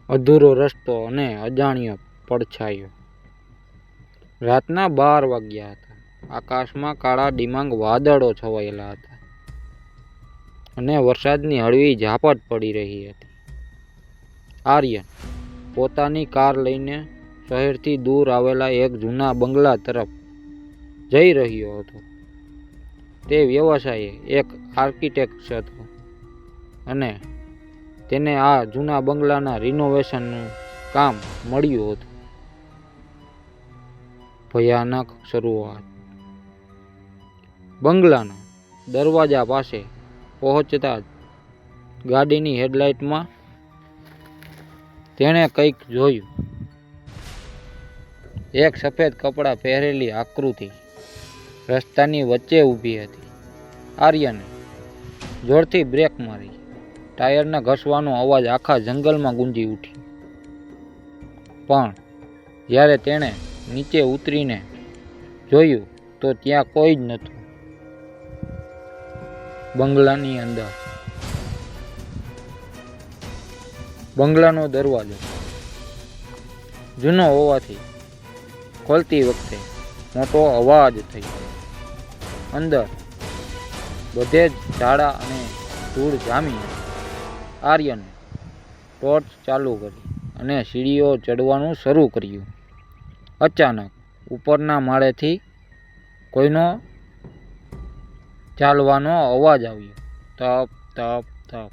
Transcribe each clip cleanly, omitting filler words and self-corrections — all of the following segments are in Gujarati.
અધૂરો રસ્તો અને અજાણ્યો પડછાયો. રાતના 12 વાગ્યા હતા. આકાશમાં કાળા ડિમાંગ વાદળો છવાયેલા હતા અને વરસાદની હળવી ઝાપટ પડી રહી હતી. આર્યન પોતાની કાર લઈને શહેરથી દૂર આવેલા એક જૂના બંગલા તરફ જઈ રહ્યો હતો. તે વ્યવસાયે એક આર્કિટેક્ટ હતો અને તેને આ જૂના બંગલાના રિનોવેશનનું કામ મળ્યું હતું. ભયાનક શરૂઆત. બંગલાના દરવાજા પાસે પહોંચતા જ ગાડીની હેડલાઇટમાં તેણે કંઈક જોયું. એક સફેદ કપડાં પહેરેલી આકૃતિ રસ્તાની વચ્ચે ઊભી હતી. આર્યને જોરથી બ્રેક મારી. ટાયરના ઘસવાનો અવાજ આખા જંગલમાં ગુંજી ઉઠ્યો. પણ જ્યારે તેણે નીચે ઉતરીને જોયું તો ત્યાં કોઈ જ નહોતું. બંગલાની અંદર બંગલાનો દરવાજો જૂનો હોવાથી ખોલતી વખતે મોટો અવાજ થયો. અંદર બધે જ ઝાડા અને ધૂળ જામી હતી. આર્યને ટોર્ચ ચાલુ કરી અને સીડીઓ ચડવાનું શરૂ કર્યું. અચાનક ઉપરના માળેથી કોઈનો ચાલવાનો અવાજ આવ્યો. તપ તપ તપ.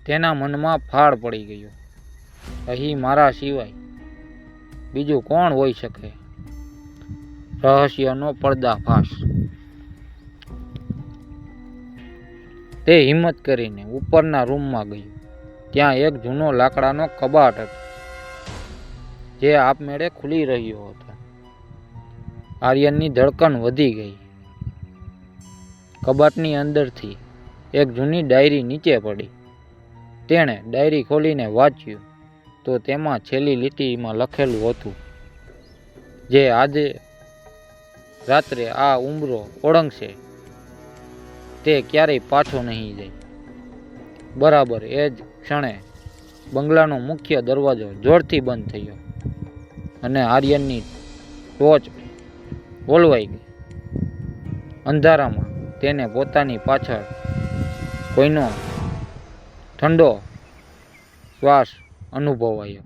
તેના મનમાં ફાળ પડી ગયો. અહીં મારા સિવાય બીજું કોણ હોઈ શકે? રહસ્યનો પર્દાફાશ. તે હિંમત કરીને ઉપરના રૂમમાં ગયો. ત્યાં એક જૂનો લાકડાનો કબાટ હતો જે આપમેળે ખુલી રહ્યો હતો. આર્યનની ધડકન વધી ગઈ. કબાટની અંદરથી એક જૂની ડાયરી નીચે પડી. તેણે ડાયરી ખોલીને વાંચ્યું તો તેમાં છેલ્લી લીટીમાં લખેલું હતું, જે આજે રાત્રે આ ઉંબરો ઓળંગશે તે ક્યારેય પાછો નહીં જાય. બરાબર એ જ ક્ષણે બંગલાનો મુખ્ય દરવાજો જોરથી બંધ થયો અને આર્યનની ટોર્ચ ઓલવાઈ ગઈ. અંધારામાં તેને પોતાની પાછળ કોઈનો ઠંડો શ્વાસ અનુભવાયો.